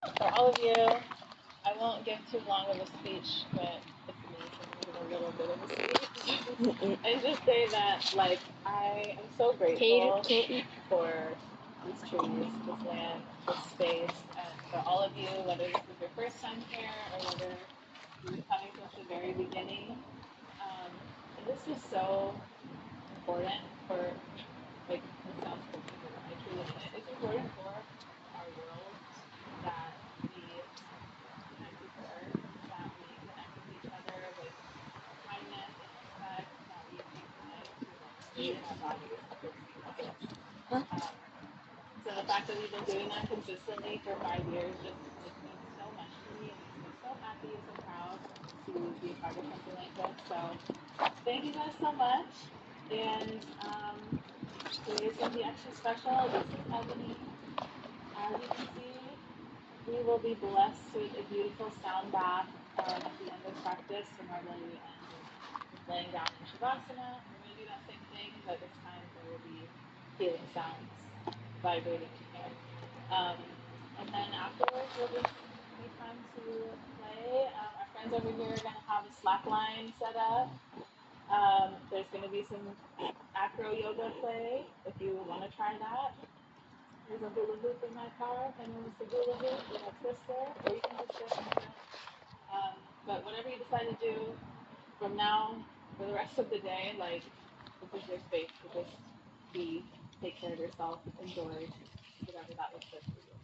For all of you, I won't give too long of a speech, but it's me, so I'm gonna give a little bit of a speech. And just say that, like, I am so grateful for these trees, this land, this space, and for all of you, whether this is your first time here or whether you've been coming since the very beginning. And this is so important for, like, it sounds crazy, but I truly mean it. It's important for our world that we connect with the earth, that we connect with each other with kindness and respect, that we take time to like stay in our bodies and fix these habits. So the fact that we've been doing that consistently for 5 years just like means so much to me. It makes me so happy and so proud to be a part of something like this. So thank you guys so much. And today's gonna be extra special. This is Ebony. As you can see, we will be blessed with a beautiful sound bath at the end of practice. So normally we end with laying down in Shavasana. We're going to do that same thing, but this time there will be healing sounds vibrating in here. And then afterwards, we'll just need time to play. Our friends over here are going to have a slack line set up. There's going to be some acro yoga play if you want to try that. There's a hula hoop in my car. If anyone wants to hula hoop, we have Twister, or you can just sit and chill. But whatever you decide to do from now for the rest of the day, like, this is your space to just be, take care of yourself, enjoy whatever that looks like for you.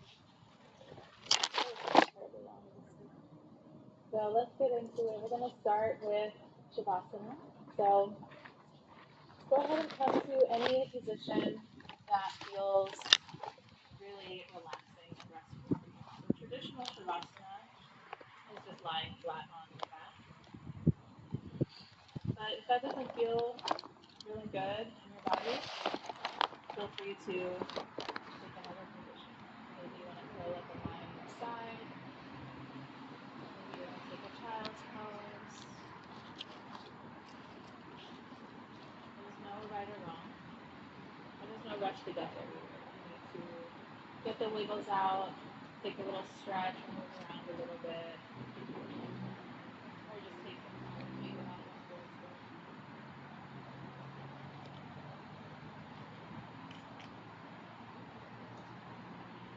So let's get into it. We're going to start with Shavasana. So go ahead and come to any position that feels really relaxing and restful. So traditional Shavasana is just lying flat on your back. But if that doesn't feel really good in your body, feel free to take another position. Maybe you want to curl up and lie on your side. Maybe you want to take a child's pose. There's no right or wrong. And there's no rush to get there either. You need to get the wiggles out, take a little stretch, move around a little bit, or just take some time. Maybe that one feels good.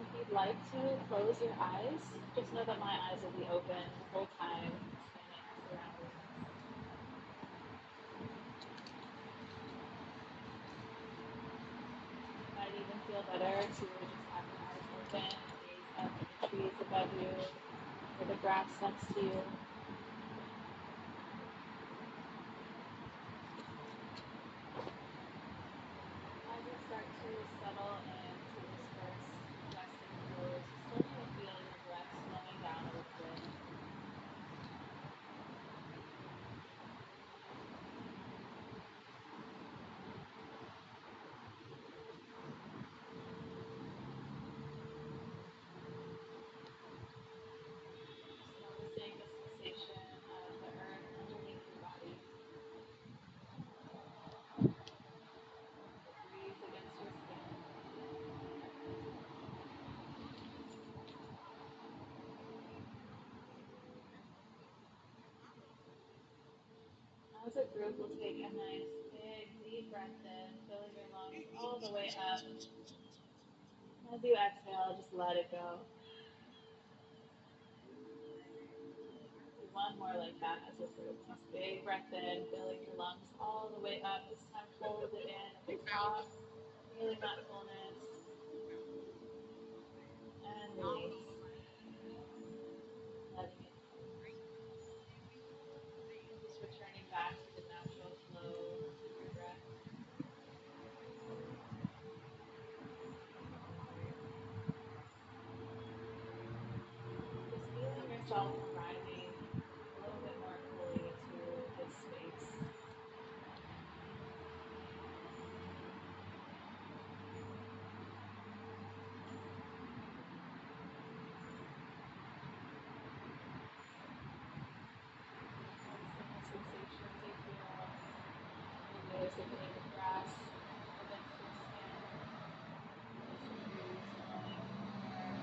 If you'd like to close your eyes, just know that my eyes will be open the whole time, scanning our surroundings. It might even feel better to just have your eyes open, gaze up at the trees above you, or the grass next to you. As you start to settle into this first resting pose, starting to feel your breath slowing down a little bit. Noticing the sensation of the earth underneath your body, the breeze against your skin. As a group, we'll take a nice big deep breath in, filling your lungs all the way up. As you exhale, just let it go. Do one more like that as a group. Nice big breath in, filling your lungs all the way up. This time, hold it in at the top, feeling that fullness, and release, letting it go. Just returning back to the natural flow of your breath. Just feeling yourself arriving a little bit more fully to this space. Noticing the sensations you feel. Maybe noticing the grass against your skin. Noticing the breeze blowing in your hair.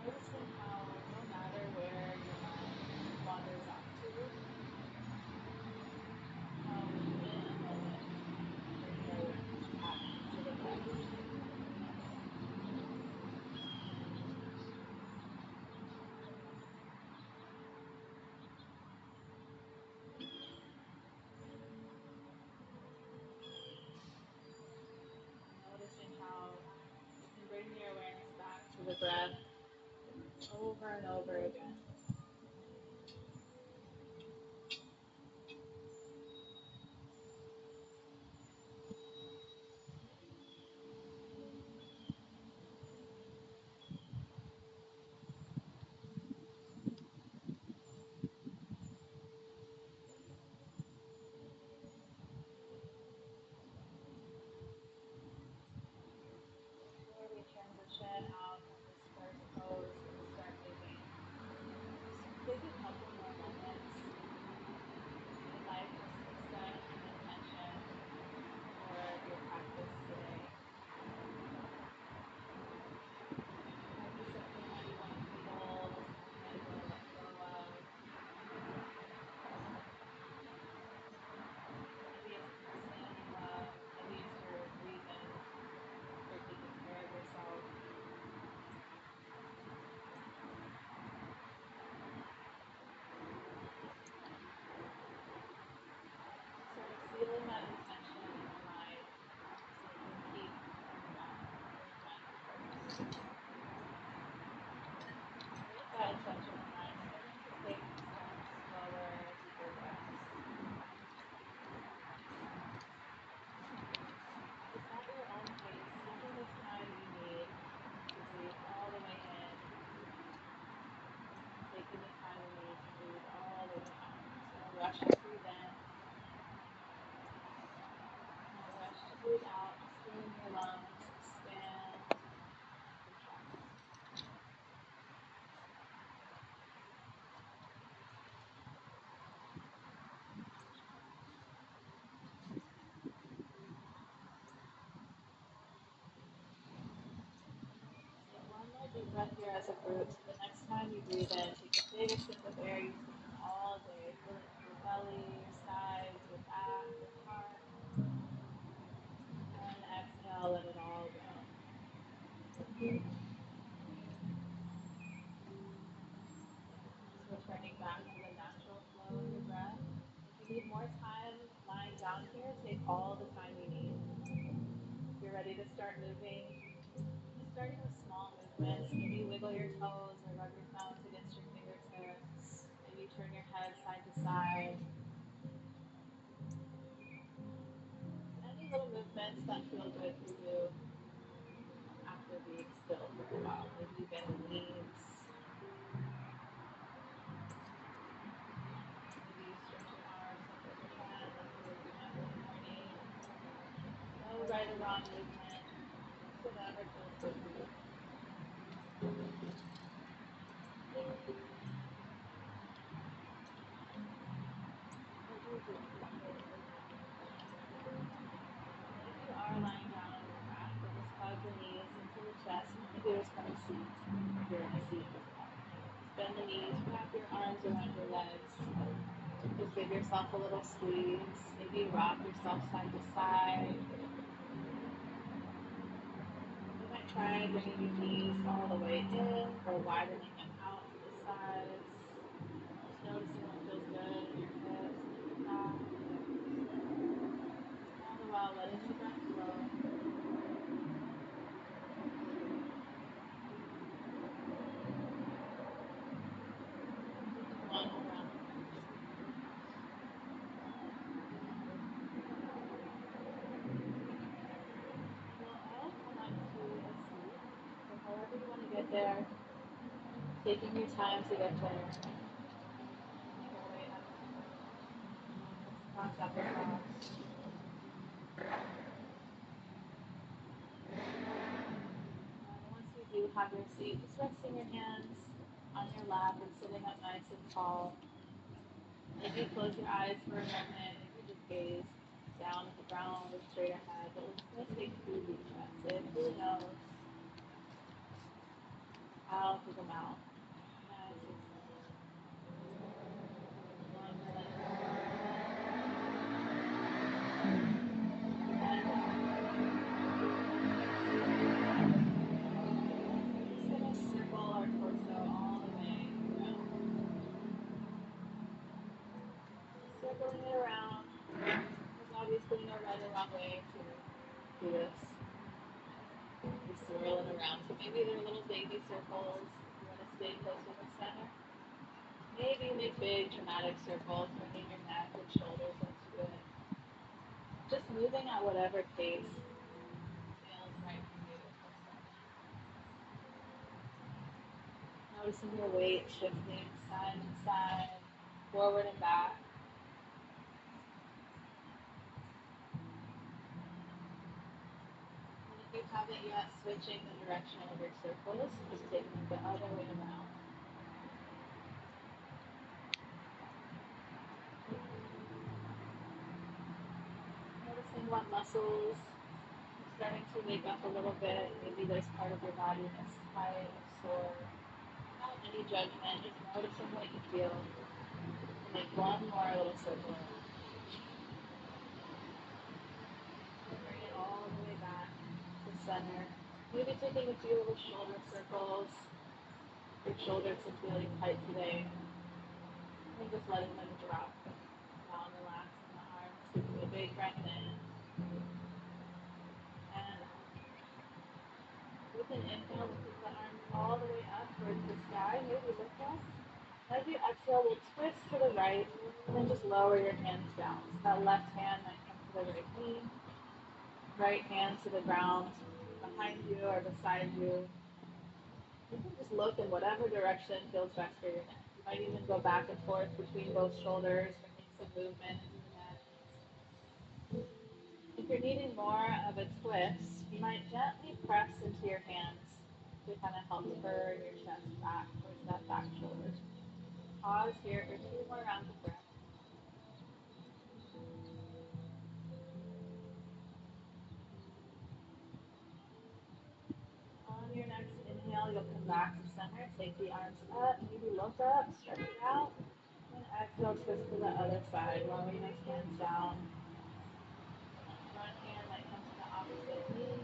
Noticing how no matter where your mind wanders off to, how in a moment bring your awareness back to the breath. Noticing how you can bring your awareness back to the breath over and over again. Before we transition out of this first pose and start moving, take a couple more moments. If you'd like just to set an intention for your practice today. Might be something that you want to feel, something that you want to let go of. Maybe it's a person you love, maybe it's your reason for taking care of yourself. Sort of feeling that intention in your mind so you can keep coming back to that movement. With that intention in mind, starting to take some slower, deeper breaths. Just at your own pace, taking this time you need to breathe all the way in, taking the time you need to breathe all the way out. So no rush to breathe in, no rush to breathe out. Just feeling your lungs expand, contract. Take one more deep breath here as a group. So the next time you breathe in, take the biggest sip of air you've taken all day. Feel it through your belly, your sides, your back, your heart. And exhale, let it all go. Just returning back to the natural flow of your breath. If you need more time lying down here, take all the time you need. If you're ready to start moving, just starting with small movements. Maybe wiggle your toes or rub your thumbs against your fingertips. Maybe turn your head side to side. Any little movements that feel good for you after being still for a while. Maybe you bend the knees. Maybe you stretch your arms up overhead like you were doing in the morning. No right or wrong movement. Just whatever feels good for you. If you are lying down on your back, then just hug the knees into the chest. Maybe there's from a seat if you're in a seat as well. Just bend the knees, wrap your arms around your legs. Just give yourself a little squeeze. Maybe rock yourself side to side. You might try bringing your knees all the way in or widening them out to the sides. Just noticing what feels good in your hips and your back. All the while letting the breath flow. Taking one more round of breath. Well, I'll come up to a seat. So however you want to get there, taking your time to get there. Make our way up to cross applesauce. And once you do have your seat, just resting your hands on your lap and sitting up nice and tall. Maybe close your eyes for a moment. Maybe just gaze down at the ground or straight ahead. But let's take 2 deep breaths in through the nose, out through the mouth. Nice and slow. Lungs in. And out. Just gonna circle our torso all the way around. Circling it around. There's obviously no right or wrong way to do this. You swirl it around. So maybe they're little baby circles. You want to stay close to the center. Maybe make big dramatic circles, bringing your neck and shoulders into it. Just moving at whatever pace feels right for you. Noticing your weight shifting side to side, forward and back. And if you haven't yet, switching the direction of your circles, just taking it the other way around. Noticing what muscles are starting to wake up a little bit. Maybe there's part of your body that's tight or sore. Without any judgment, just noticing what you feel. And make one more little circle around. And bring it all the way back to center. Maybe taking a few little shoulder circles. Your shoulders are feeling tight today. And just letting them drop down, relaxing the arms. Taking a big breath in. And with an inhale, we'll take the arms all the way up towards the sky. Maybe lift up. As you exhale, we'll twist to the right, and then just lower your hands down. So that left hand might come to the right knee, right hand to the ground, behind you or beside you. You can just look in whatever direction feels best for your neck. You might even go back and forth between both shoulders, bringing some movement into the neck. If you're needing more of a twist, you might gently press into your hands to kind of help turn your chest back towards that back shoulder. Pause here for 2 more rounds of breath. On your next inhale, you'll come back to center. Take the arms up, maybe look up, stretch it out. And exhale, twist to the other side, lowering those hands down. Front hand might come to the opposite knee.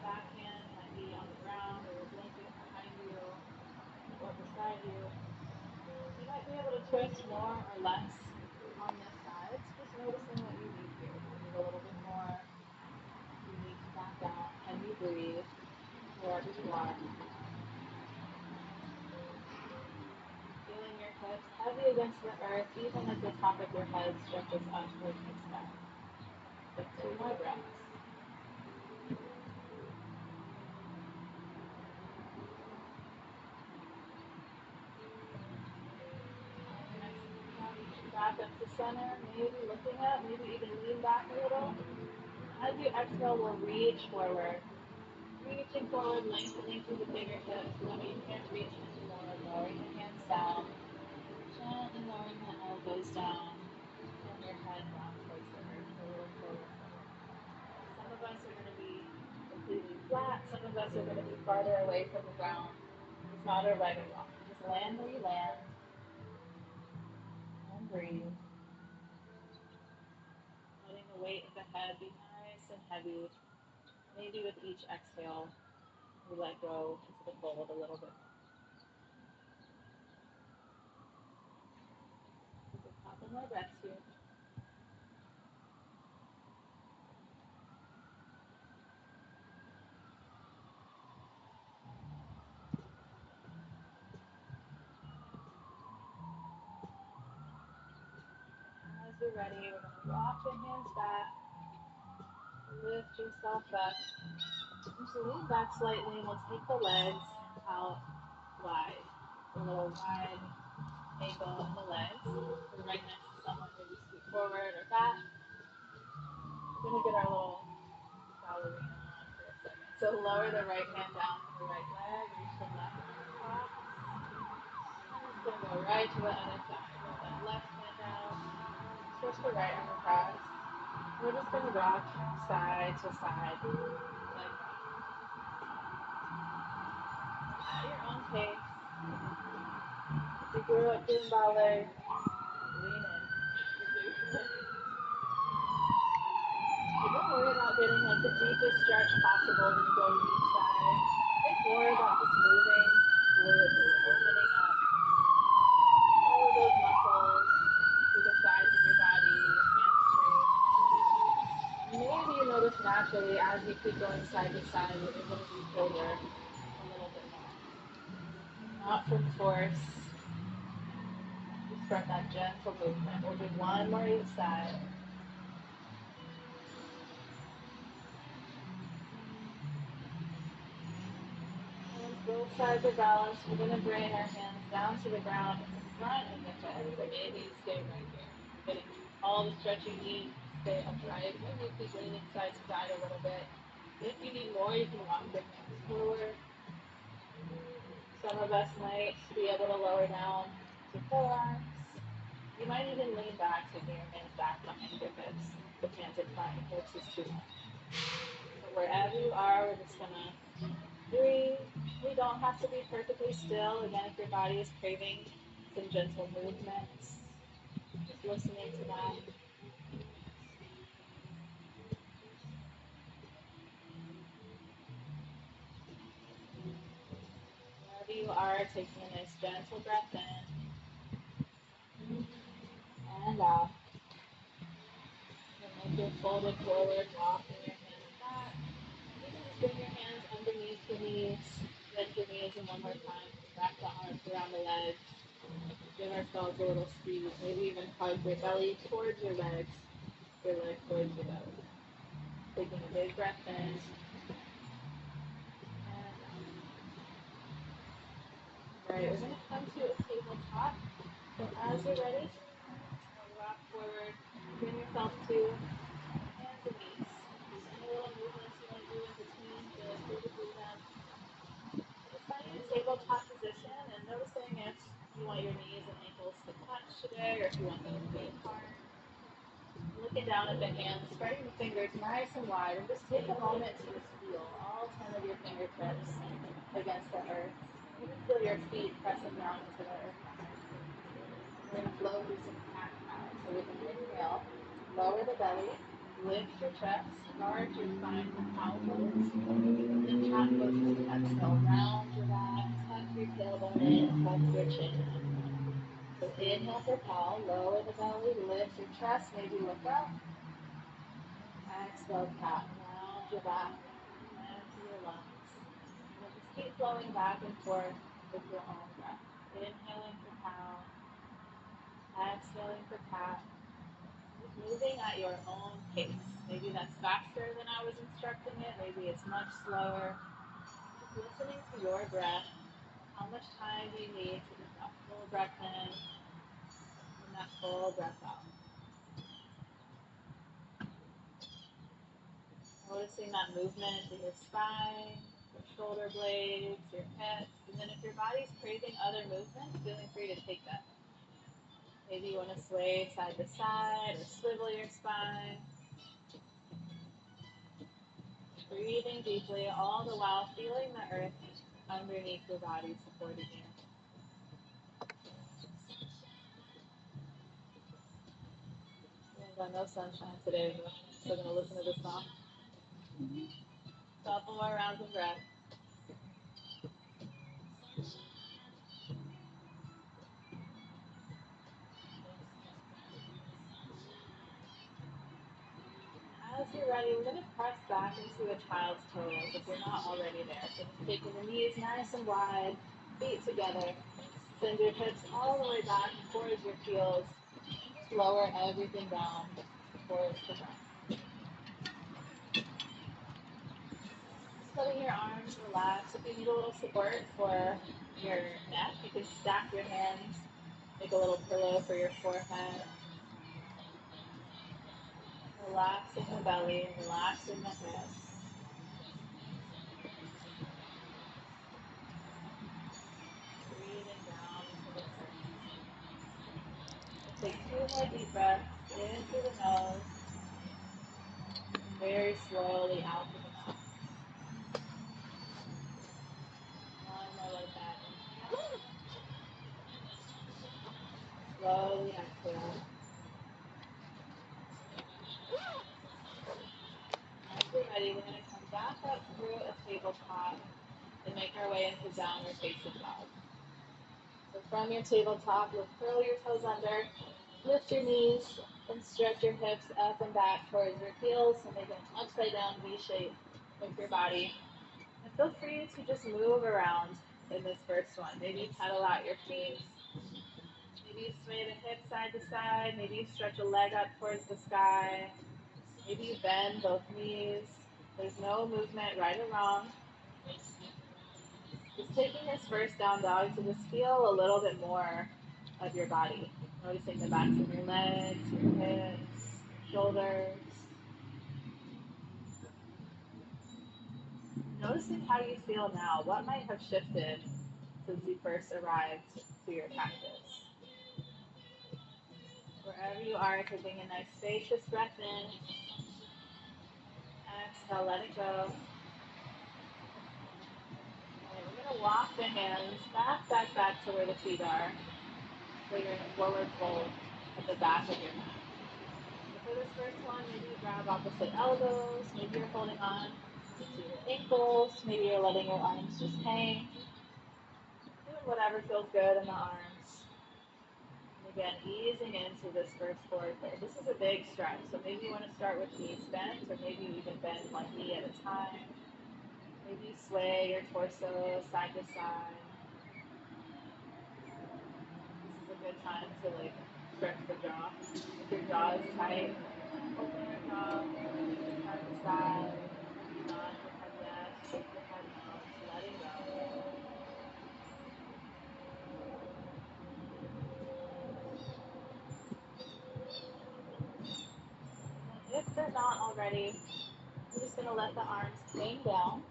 Back hand might be on the ground or your blanket behind you or beside you. You might be able to twist more or less on this side. So just noticing what you need here. Do you need a little bit more? Do you need to back out? Can you breathe? Wherever you are. Feeling your hips heavy against the earth, even as the top of your head stretches up towards the sky. Take 2 more breaths. Back up to center, maybe looking up, maybe even lean back a little. As you exhale, we'll reach forward. Reaching forward, lengthening through the fingertips. Whenever you can't reach anymore, lowering the hands down. Gently lowering the elbows down. And your head down towards the earth, a little forward fold. Some of us are going to be completely flat. Some of us are going to be farther away from the ground. It's not a right or wrong. Just land where you land. And breathe. Letting the weight of the head be nice and heavy. Maybe with each exhale, we let go into the fold a little bit more. Take a couple more breaths here. As you're ready, we're going to walk the hands back. Lift yourself up. Just lean back slightly and we'll take the legs out wide. A little wide ankle in the legs. We're right next to someone, maybe scoot forward or back. We're going to get our little ballerina on for a second. So lower the right hand down to the right leg, reach the left arm across. And it's going to go right to the other side. Lift that left hand out, switch the right arm across. We're just going to rock side to side like that. pace. If you grew up doing ballet, lean in. But don't worry about getting like the deepest stretch possible when you go to each side. Think more about just moving fluidly, opening up all of those muscles to the sides of your body, hamstring. Maybe you notice naturally as you keep going side to side that you're going to be colder a little bit more. Not from force, just from that gentle movement. We'll do one more each side. Once both sides are balanced, we're going to bring our hands down to the ground in front of the head. So maybe stay right here. Getting all the stretch you need. Stay upright. Maybe keep leaning side to side a little bit. If you need more, you can walk your hands forward. Some of us might be able to lower down to forearms. You might even lean back, taking your hands back behind your hips. The hands in front of your hips is too much. But wherever you are, we're just going to breathe. We don't have to be perfectly still. Again, if your body is craving some gentle movements, just listening to that. Wherever you are, taking a nice gentle breath in and out. And if you're folded forward, walking your hands back. You can just bring your hands underneath the knees. Bend your knees and one more time. Wrap the arms around the legs. Give ourselves a little squeeze. Maybe even hug your belly towards your legs towards your belly. Taking a big breath in. And out. Alright, we're going to come to a tabletop. So as you're ready, rock forward. Bring yourself to hands and knees. Any little movements you want to do in between, feel free to do them. Just finding a tabletop position and noticing if you want your knees and ankles to touch today or if you want them to be apart. Looking down at the hands, spreading the fingers nice and wide, and just take a moment to just feel all 10 of your fingertips against the earth. Even feel your feet pressing down into the earth. We're going to flow through some cat-cow. So with an inhale, lower the belly, lift your chest, guard your spine with cow pose, and then cat pose is the exhale. Round your back, tuck your tailbone in, tuck your chin in. So inhale for cow, lower the belly, lift your chest, maybe look up. Exhale, cat, round your back, empty your lungs. And then just keep flowing back and forth with your own breath. Inhaling for cow, exhaling for cat. Moving at your own pace. Maybe that's faster than I was instructing it. Maybe it's much slower. Just listening to your breath. How much time do you need to get that full breath in and that full breath out? Noticing that movement in your spine, your shoulder blades, your hips. And then if your body's craving other movements, feeling free to take that. Maybe you want to sway side to side or swivel your spine. Breathing deeply, all the while feeling the earth underneath your body supporting you. We ain't got no sunshine today, but I'm still going to listen to this song. Couple more rounds of breath. As you're ready, we're going to press back into a child's pose if you're not already there. So just taking the knees nice and wide, feet together. Send your hips all the way back towards your heels. Lower everything down towards the ground. Just letting your arms relax. If you need a little support for your neck, you can stack your hands, make a little pillow for your forehead. Relaxing the belly, relaxing the hips. Breathing down into the earth. Take 2 more deep breaths in through the nose, and very slowly out through the mouth. One more like that. way into downward facing dog. So from your tabletop, you'll curl your toes under, lift your knees, and stretch your hips up and back towards your heels and make an upside down V shape with your body. And feel free to just move around in this first one. Maybe you pedal out your feet. Maybe you sway the hips side to side. Maybe you stretch a leg up towards the sky. Maybe you bend both knees. There's no movement right or wrong. Just taking this first down dog to just feel a little bit more of your body. Noticing the backs of your legs, your hips, shoulders. Noticing how you feel now. What might have shifted since you first arrived to your practice? Wherever you are, taking a nice spacious breath in. Exhale, let it go. Right, we're going to walk the hands back to where the feet are. So you're in a forward fold at the back of your mat. So for this first one, maybe you grab opposite elbows. Maybe you're holding on to your ankles. Maybe you're letting your arms just hang. Doing whatever feels good in the arms. And again, easing into this first forward fold. This is a big stretch, so maybe you want to start with knees bent, or maybe you even bend one knee at a time. Maybe sway your torso side to side. This is a good time to stretch the jaw. If your jaw is tight, open your jaw, side to side. Maybe nod your head yes, shake your head no, just letting go. And if they're not already, you're just going to let the arms hang down.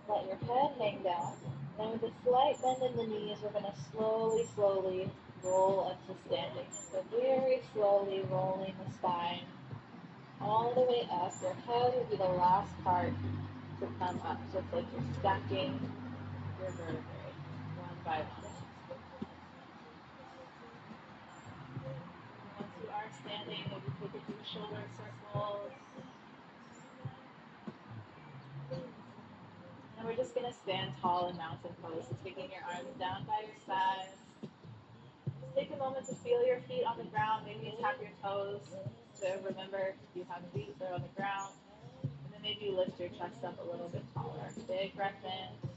Let your head hang down. Then with a slight bend in the knees, we're going to slowly roll up to standing. So very slowly rolling the spine all the way up. Your head will be the last part to come up. So it's like you're stacking your vertebrae one by one. Once you are standing, maybe take a few shoulder circles. And we're just going to stand tall in mountain pose. So taking your arms down by your sides. Just take a moment to feel your feet on the ground. Maybe you tap your toes. So remember, you have feet that are on the ground. And then maybe you lift your chest up a little bit taller. Big breath in.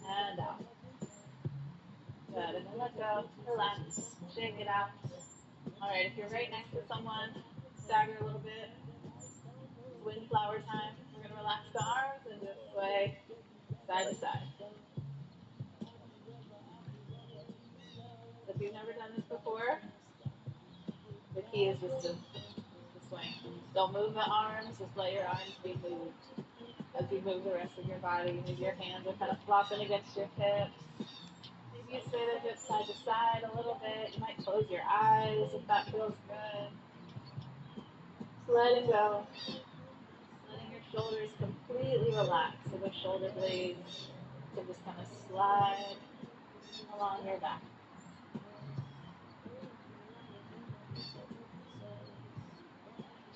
And out. Good. And then let go. Relax. Shake it out. All right. If you're right next to someone, stagger a little bit. Windflower time. We're going to relax the arms and just sway side to side. If you've never done this before, the key is just to swing. Don't move the arms, just let your arms be moved as you move the rest of your body. Maybe your hands are kind of flopping against your hips. Maybe you sway the hips side to side a little bit. You might close your eyes if that feels good. Just letting go. Letting your shoulders completely relax so the shoulder blades can just kind of slide along your back.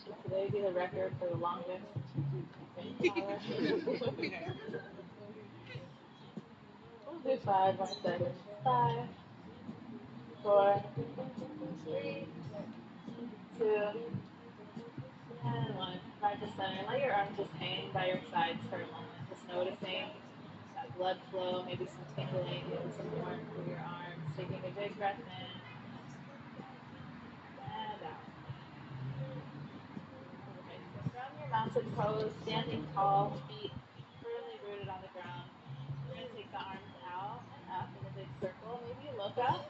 Should today be the record for the longest wind power? We'll do 5 more seconds. 5, 4, 3, 2, and 1. Back to center. Let your arms just hang by your sides for a moment. Just noticing that blood flow, maybe some tingling, maybe some warmth through your arms. Taking a big breath in and out. Okay, so from your mountain pose, standing tall, feet firmly rooted on the ground. We're going to take the arms out and up in a big circle. Maybe you look up.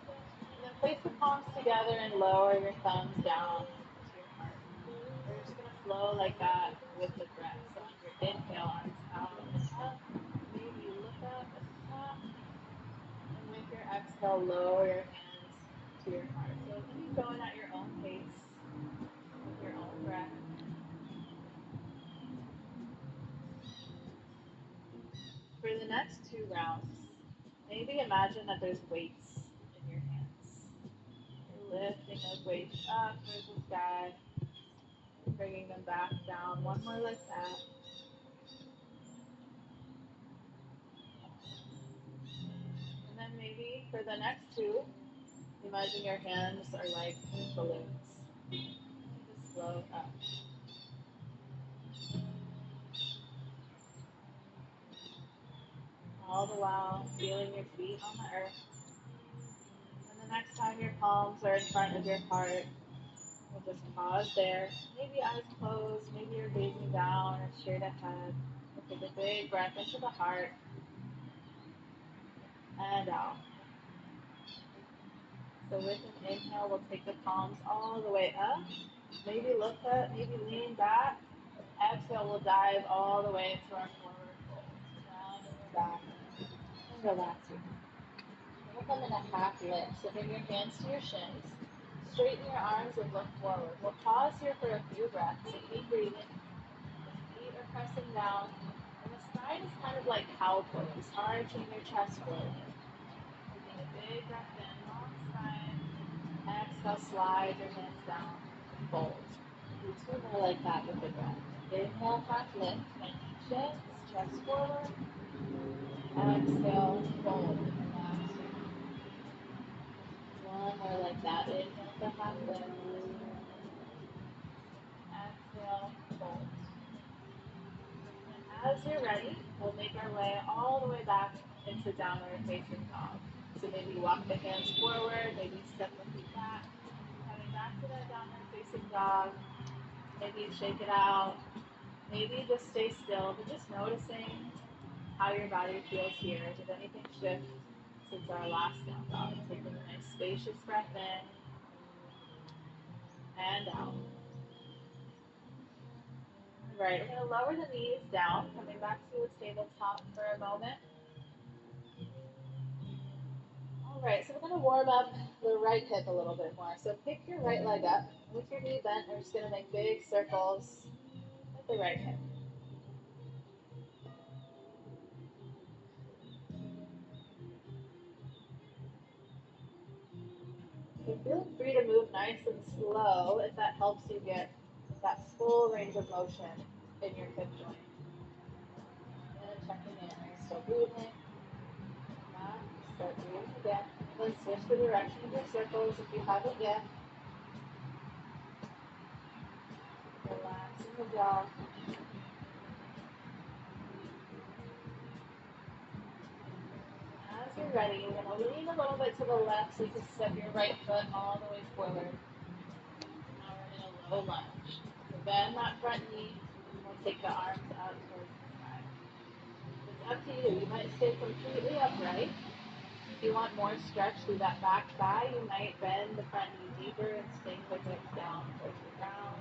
And then place the palms together and lower your thumbs down to your heart. We're just going to flow like that with the breath. So on your inhale, arms out and up. Maybe you look up at the top. And with your exhale, lower your hands to your heart. So keep going at your own pace, with your own breath. For the next 2 rounds, maybe imagine that there's weights in your hands. You're lifting those weights up towards the sky, bringing them back down. One more like that. for the next two, imagine your hands are like balloons. Just float up. All the while feeling your feet on the earth. And the next time your palms are in front of your heart, we'll just pause there. Maybe eyes closed, maybe you're gazing down or straight ahead. We'll take a big breath into the heart and out. So with an inhale, we'll take the palms all the way up. Maybe lift up, maybe lean back. Exhale, we'll dive all the way into our forward fold. Round in your back and relax your feet. We'll come in a half lift. So bring your hands to your shins. Straighten your arms and look forward. We'll pause here for a few breaths. So keep breathing. The feet are pressing down. And the spine is kind of like cow pose, arching your chest forward. Taking a big breath in, long spine. Exhale, slide your hands down. Fold. Do two more like that with the breath. Inhale, half lift. Bend shins, chest forward. Exhale, fold. Relax. One more like that. Inhale for half lift. Exhale, fold. And as you're ready, we'll make our way all the way back into downward facing dog. So maybe walk the hands forward, maybe step the feet back. Coming back to that downward facing dog. Maybe shake it out. Maybe just stay still, but just noticing how your body feels here. Did anything shift since our last down dog? Taking a nice spacious breath in and out. All right, we're going to lower the knees down, coming back to a tabletop for a moment. All right, so we're going to warm up the right hip a little bit more. So pick your right leg up. With your knee bent, we're just going to make big circles with the right hip. So feel free to move nice and slow if that helps you get that full range of motion in your hip joint. And checking in. Are you still breathing? Back. Start breathing again. Then switch the direction of your circles if you haven't yet. Relaxing the jaw. As you're ready, you're going to lean a little bit to the left so you can step your right foot all the way forward. Now we're in a low lunge. So bend that front knee. We'll take the arms out towards the sky. It's up to you. You might stay completely upright. If you want more stretch through that back thigh, you might bend the front knee deeper and sink the hips down towards the ground.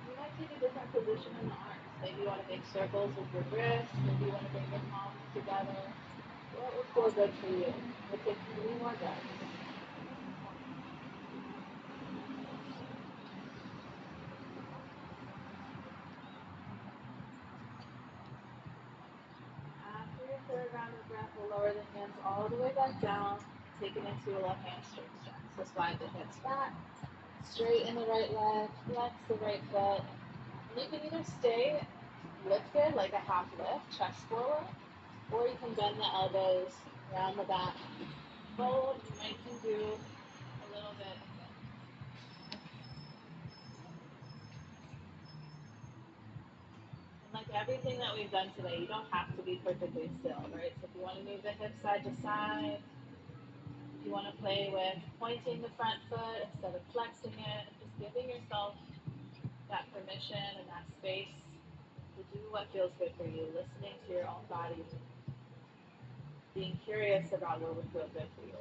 You might take a different position in the arms. Maybe you want to make circles with your wrists. Maybe you want to bring your palms together. What would feel good for you? We'll take 3 more breaths. After your third round of breath, we'll lower the hands all the way back down, taking it to a left hamstring stretch. So slide the hips back, straighten the right leg, flex the right foot. And you can either stay lifted like a half lift, chest forward, or you can bend the elbows around the back. Fold, you might can do a little bit of both. And like everything that we've done today, you don't have to be perfectly still, right? So if you want to move the hips side to side, if you want to play with pointing the front foot instead of flexing it, just giving yourself that permission and that space to do what feels good for you, listening to your own body, being curious about what would feel good for you.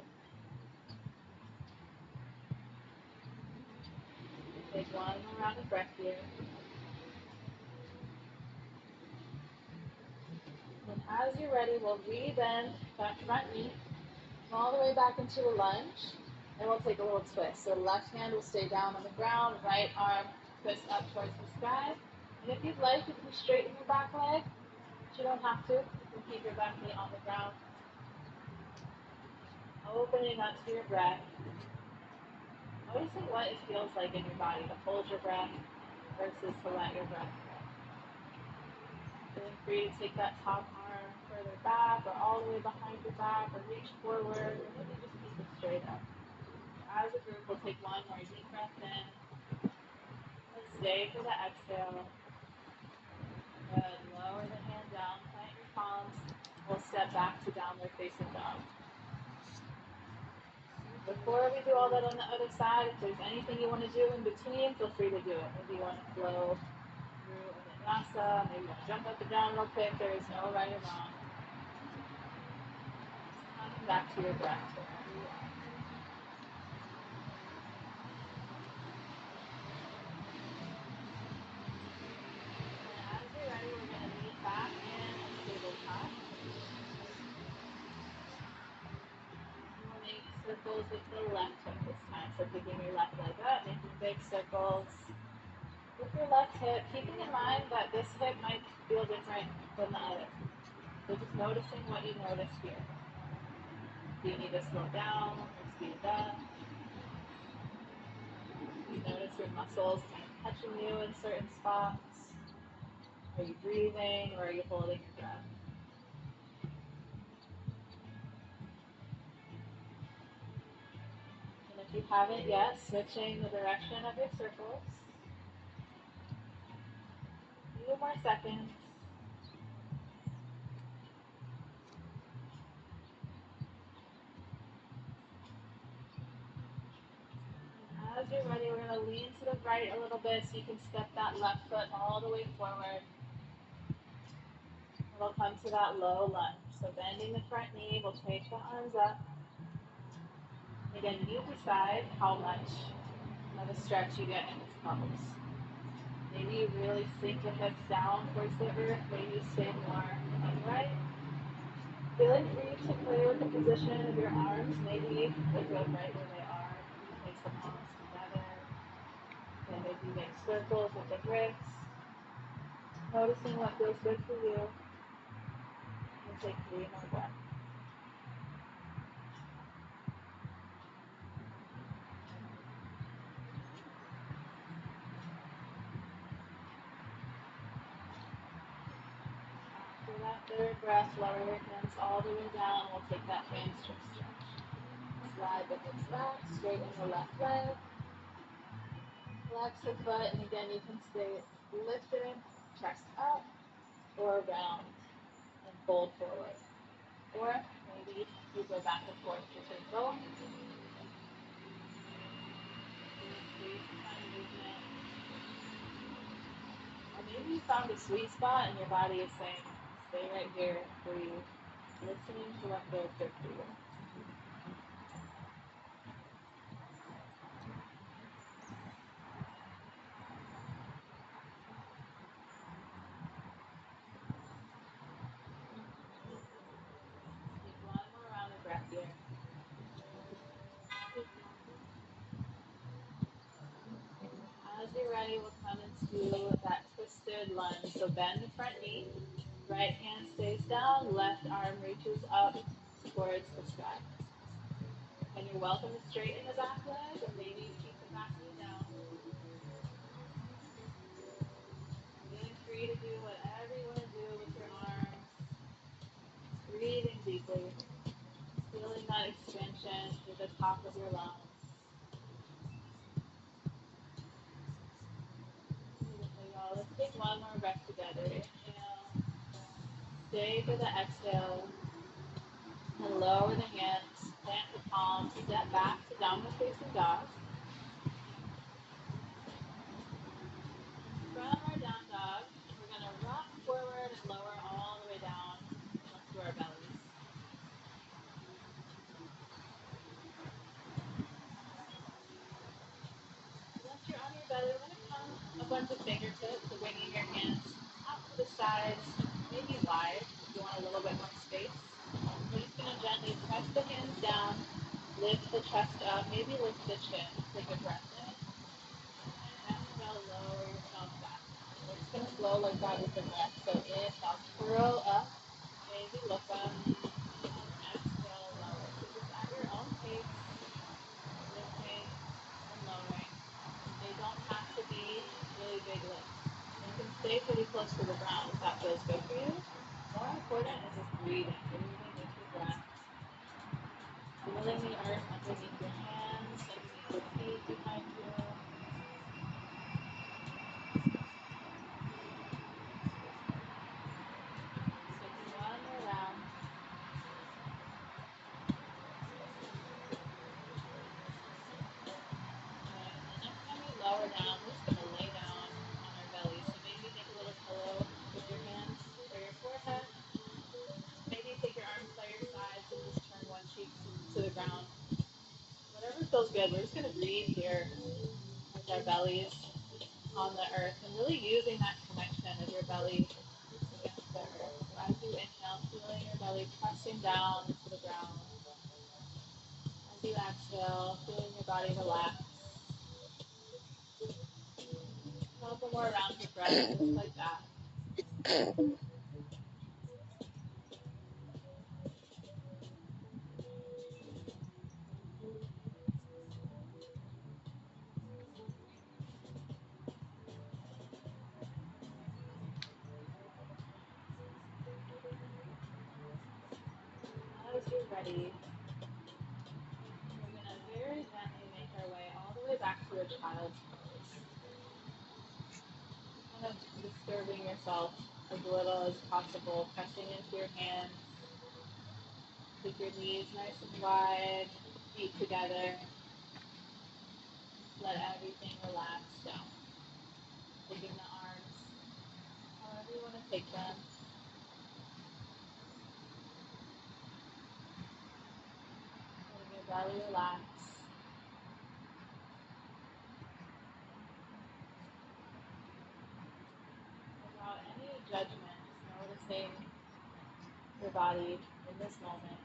Take one more round of breath here. And as you're ready, we'll re-bend that front knee, all the way back into a lunge, and we'll take a little twist. So left hand will stay down on the ground, right arm twist up towards the sky. And if you'd like, you can straighten your back leg, but you don't have to. You can keep your back knee on the ground. Opening up to your breath. Noticing what it feels like in your body to hold your breath versus to let your breath go. Feeling free to take that top arm further back or all all the way behind your back or reach forward, or maybe just keep it straight up. As a group, we'll take one more deep breath in. Let's stay for the exhale. Good. Lower the hand down, plant your palms. We'll step back to downward facing dog. Before we do all that on the other side, if there's anything you want to do in between, feel free to do it. Maybe you want to flow through a vinyasa, maybe you want to jump up and down real quick. There is no right or wrong. Coming back to your breath wherever you are. And as you're ready, we're going to lean back in a tabletop. Make circles with the left hip this time. So picking your left leg up, making big circles with your left hip, keeping in mind that this hip might feel different than the other. So just noticing what you notice here. Do you need to slow down or speed up? Do you notice your muscles kind of touching you in certain spots? Are you breathing or are you holding your breath? And if you haven't yet, switching the direction of your circles. A few more seconds. As you're ready, we're going to lean to the right a little bit so you can step that left foot all the way forward. We'll come to that low lunge. So bending the front knee, we'll take the arms up. Again, you decide how much of a stretch you get in this pose. Maybe you really sink the hips down towards the earth. Maybe you stay more upright. Feeling free to play with the position of your arms. Maybe they go right where they are. You place the palms together. Then maybe make circles with the grips. Noticing what feels good for you. And take 3 more breaths. After that third breath, lower your hands all the way down. We'll take that hamstring stretch. Slide the hips back, straighten the left leg. Flex the foot, and again, you can stay lifted, chest up, or round and fold forward. Or maybe you go back and forth between both. Or maybe you found a sweet spot and your body is saying, stay right here, breathe, listening to what feels good for you. Take one more round of breath here. As you're ready, we'll come into that twisted lunge. So bend the front knee, right hand stays down, left arm reaches up towards the sky. And you're welcome to straighten the back leg, or maybe keep the back knee down. Feeling free to do whatever you want to do with your arms. Breathing deeply. Feeling that expansion through the top of your lungs. Beautiful, y'all. Let's take one more breath together. Inhale. Stay for the exhale. And lower the hands. Plant the palms. Step back to downward facing dog. From our down dog, we're going to rock forward and lower all the way down to our bellies. Once you're on your belly, we're going to come a bunch of fingertips, so bringing your hands out to the sides, maybe wide if you want a little bit more space. We're just going to gently press the hands down, lift the chest up, maybe lift the chin. Take a breath in. And exhale, lower yourself back. We're just going to flow like that with the breath. So inhale, curl up, maybe look up, and exhale, lower. So just at your own pace, lifting and lowering. They don't have to be really big lifts. You can stay pretty close to the ground if that feels good for you. More important is just breathing with feeling the earth underneath your hands, underneath your feet behind you. Taking one more round. Okay, and the next time you lower down, we're just going to lay down on our belly. So maybe make a little pillow with your hands for your forehead. Maybe take your arms by your sides and just turn one cheek to the ground. Whatever feels good. We're just going to breathe here with our bellies on the earth and really using that connection of your belly against the earth. So as you inhale, feeling your belly pressing down into the ground. As you exhale, feeling your body relax. A couple more rounds of breath, just like that. As you're ready, we're going to very gently make our way all the way back to a child's pose. Kind of disturbing yourself as little as possible, pressing into your hands. Keep your knees nice and wide, feet together. Let everything relax down. Taking the arms however you want to take them. Letting your belly relax. Without any judgment, just noticing your body in this moment.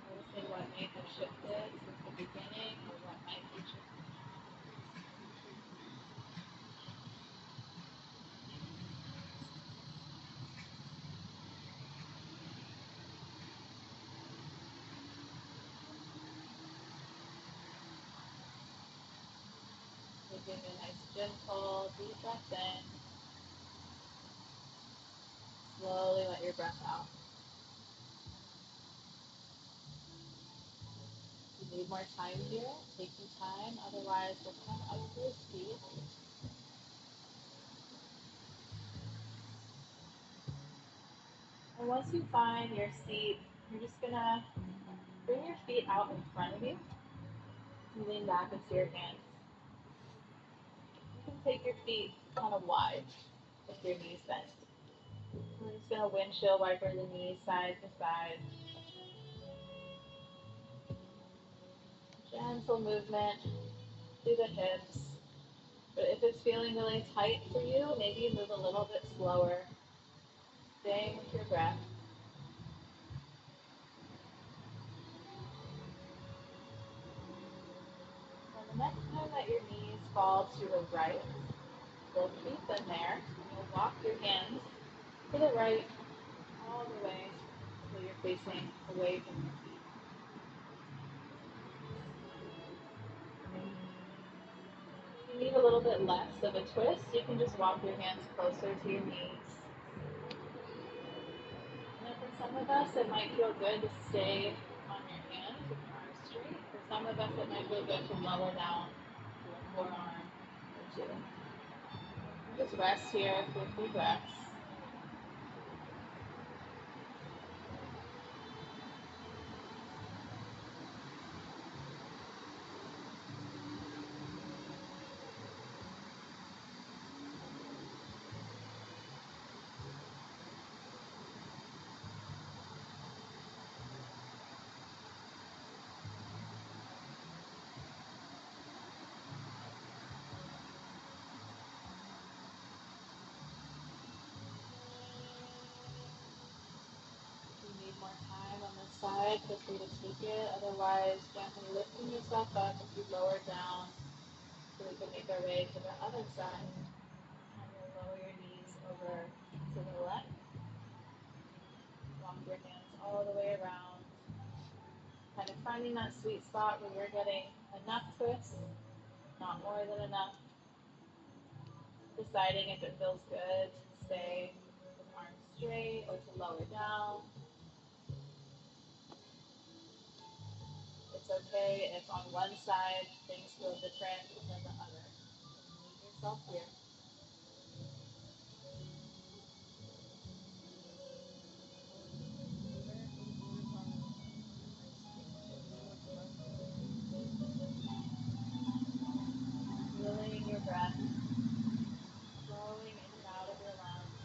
Noticing what may have shifted since the beginning or what might be shifting now. Taking a nice gentle deep breath in. Slowly let your breath out. If you need more time here, take your time. Otherwise, we'll come up to a seat. And once you find your seat, you're just going to bring your feet out in front of you. Lean back into your hands. You can take your feet kind of wide with your knees bent. We're just going to windshield wiper the knees side to side. Gentle movement through the hips. But if it's feeling really tight for you, maybe you move a little bit slower. Staying with your breath. And the next time that your knees fall to the right, you'll keep them there. You'll walk your hands to the right all the way until you're facing away from your feet. If you need a little bit less of a twist, you can just walk your hands closer to your knees. And then for some of us, it might feel good to stay on your hands with your arms straight. For some of us, it might feel good to lower down to a forearm or two. Just rest here for a few breaths. More time on this side, feel free to take it. Otherwise, gently lifting yourself up as you lower down so we can make our way to the other side. And you'll lower your knees over to the left. Walk your hands all the way around. Kind of finding that sweet spot where you're getting enough twist, not more than enough. Just deciding if it feels good to stay with arms straight or to lower down. It's okay if on one side things feel different than the other. Meet yourself here. Feeling your breath flowing in and out of your lungs.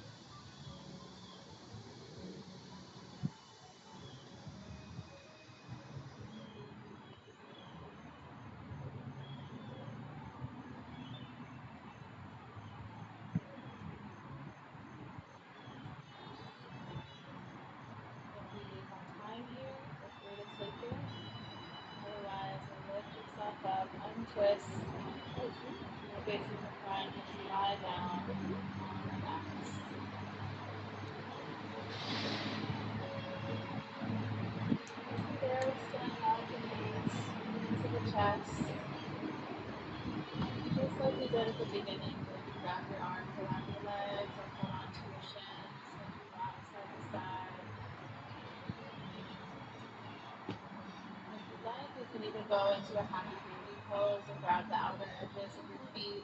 If you need more time here, feel free to take it. Otherwise, lift yourself up, untwist. No facing the front, just lie down, relax. There, extend out the knees into the chest. Just like you did at the beginning, where you wrap your arms around your legs or hold on to your shins as you rock side to side. If you'd like, you can even go into a happy baby pose and grab the outer edges of your feet,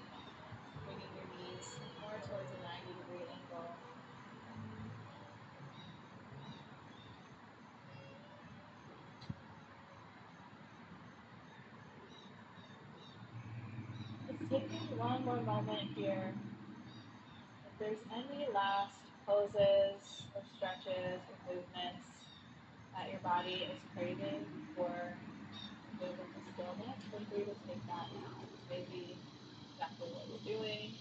bringing your knees more towards a 90-degree angle. Just taking one more moment here. If there's any last poses or stretches or movements that your body is craving for a movement of stillness, feel free to take that now. Maybe exactly what you're doing.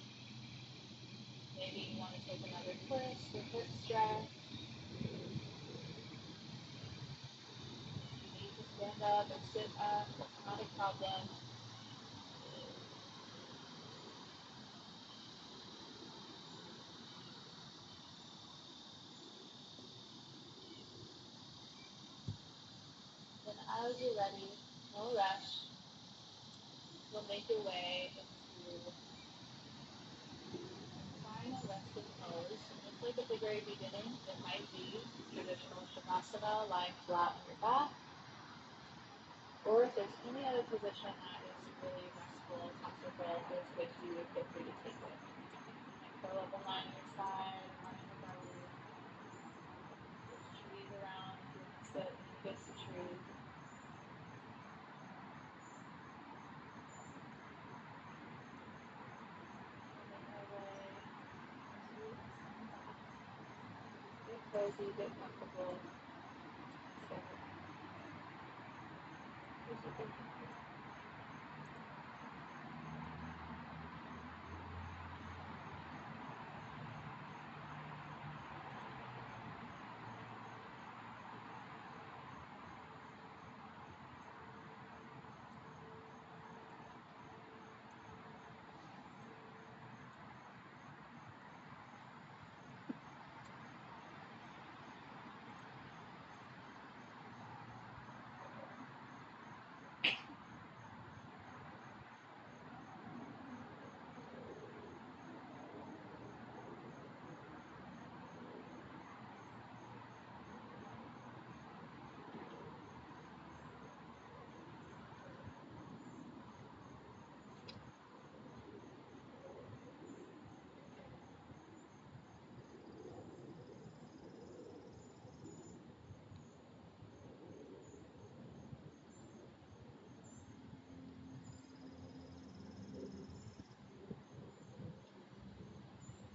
Maybe you want to take another twist or hip stretch. If you need to stand up or sit up, that's not a problem. Then as you're ready, no rush, you'll make your way into final resting pose. Just like at the very beginning, it might be traditional shavasana, lying flat on your back. Or if there's any other position that is really restful, comfortable, feels good to you, feel free to take it. Like curl up and lie on your side, lie on your belly. There's trees around, if you want to sit and kiss a tree. Make our way into a sun bath. Get cozy, get comfortable. Stay relaxed.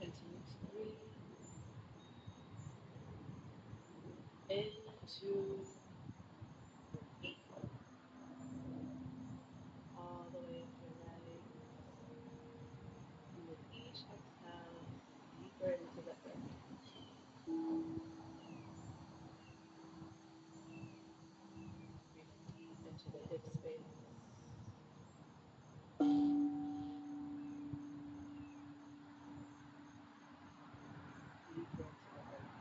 Continue to breathe into all the way up your leg. And with each exhale, deeper into the earth. Breathing deep into the hip space. Deeper into the earth.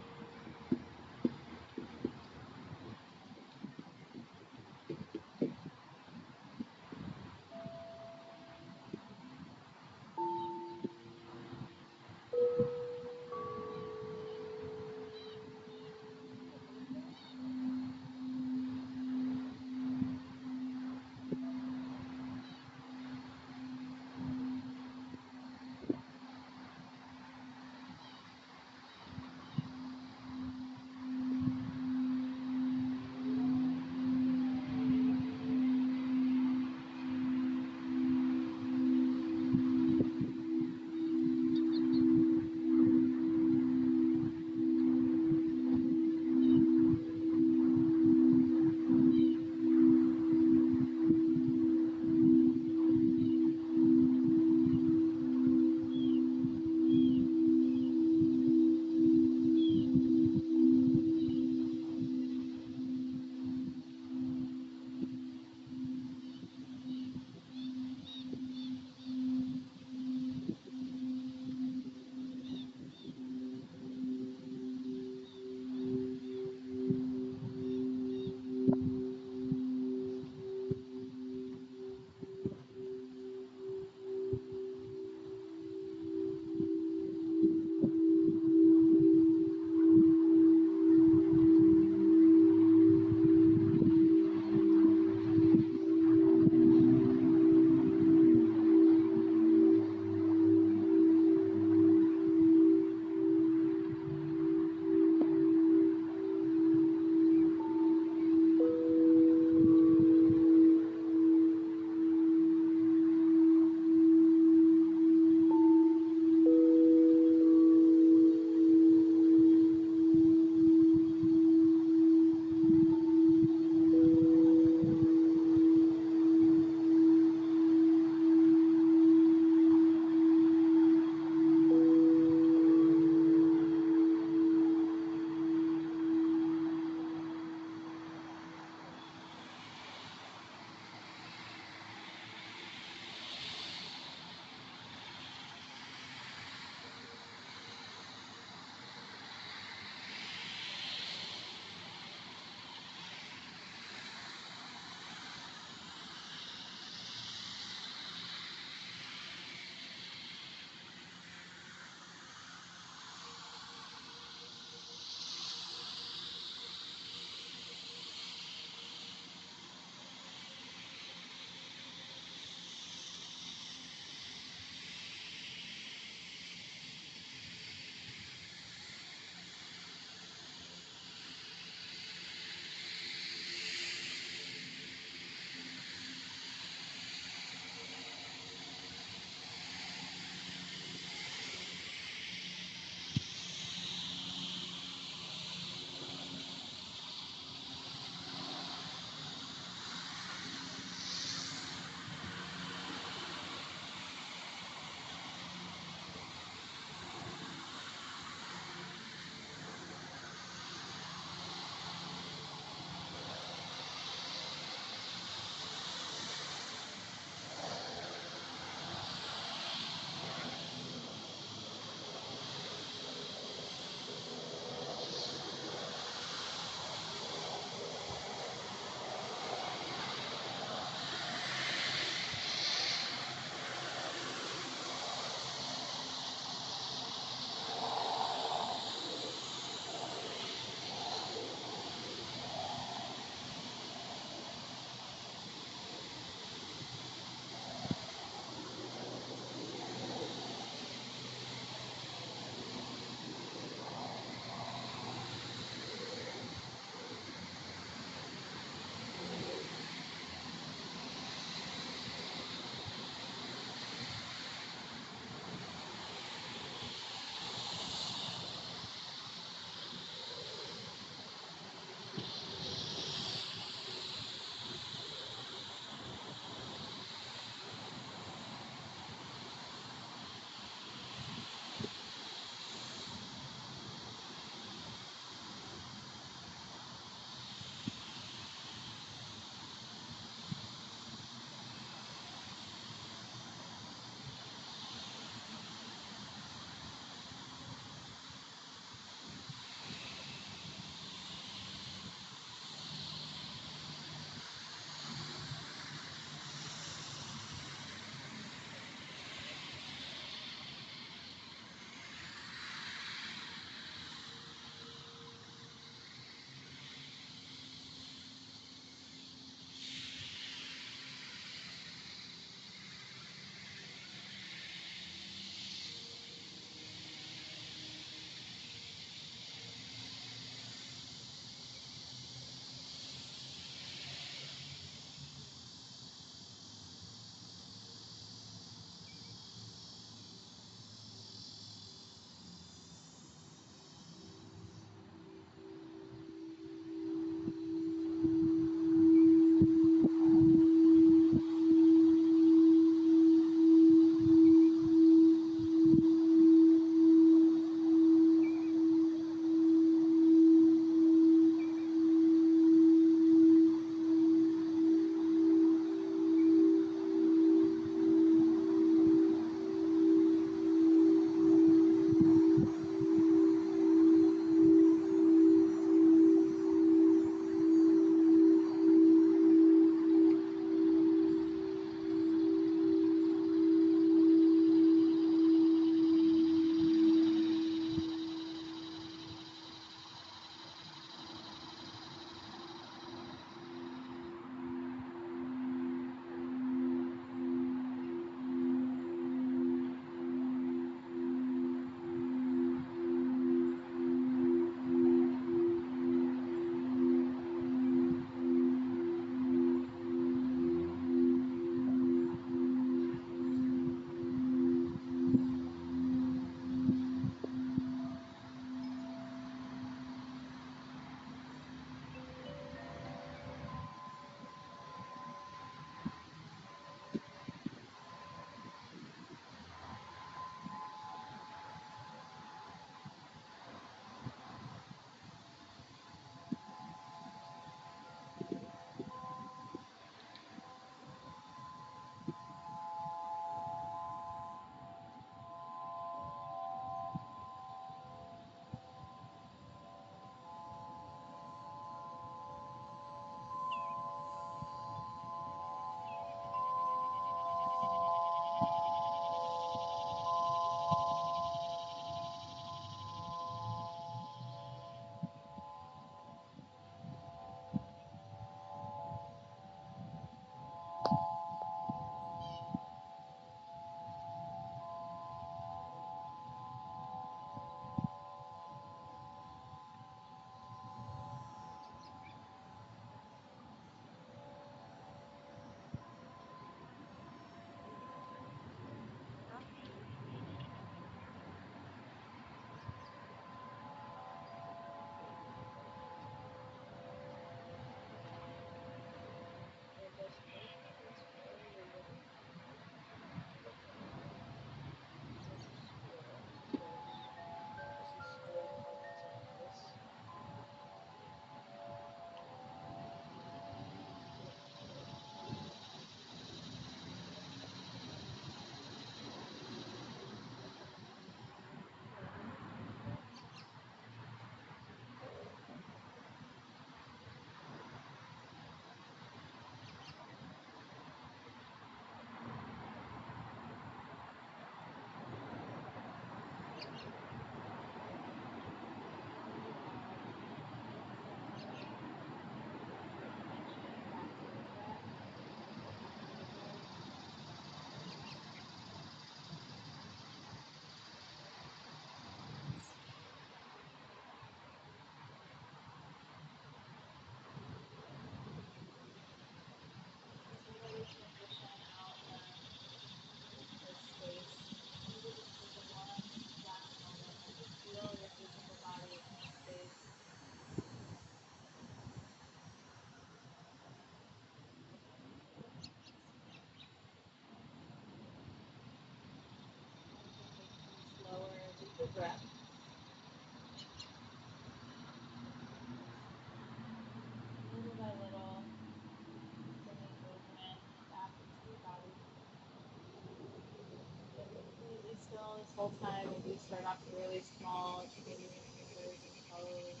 start off really small, taking your fingers and toes.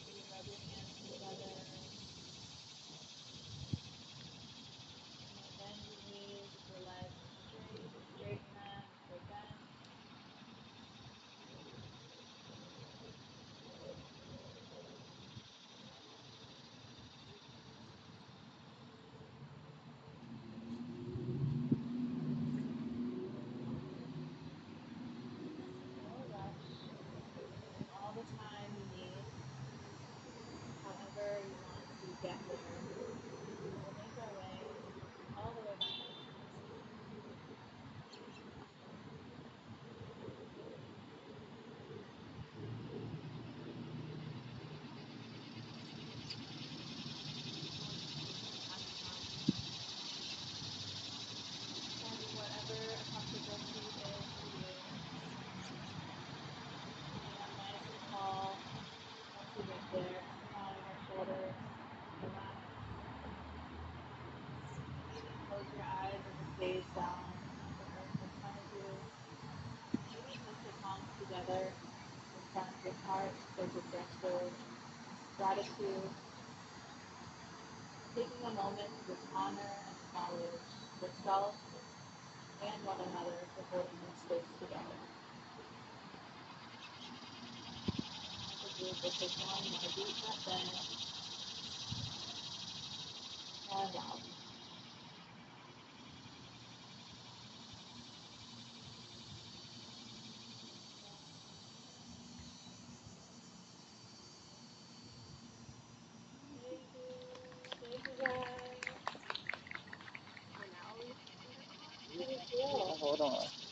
You rub your hands together. And bend your knees with your legs straight, straighten them, so bend. No rush. All the time you need, however you want to get there. We'll make our way all the way back up. Finding whatever a comfortable seat is for you. Sitting up nice and tall. Once you get there, expand your shoulders. Relax. Close your eyes and just gaze down at the earth in front of you. Maybe put your palms together in front of your heart as a gesture of gratitude. Taking a moment to just honor and acknowledge yourself and one another for holding this space together. As a group, we'll take one more deep breath in and out. Thank you guys. How do you feel? Hold on.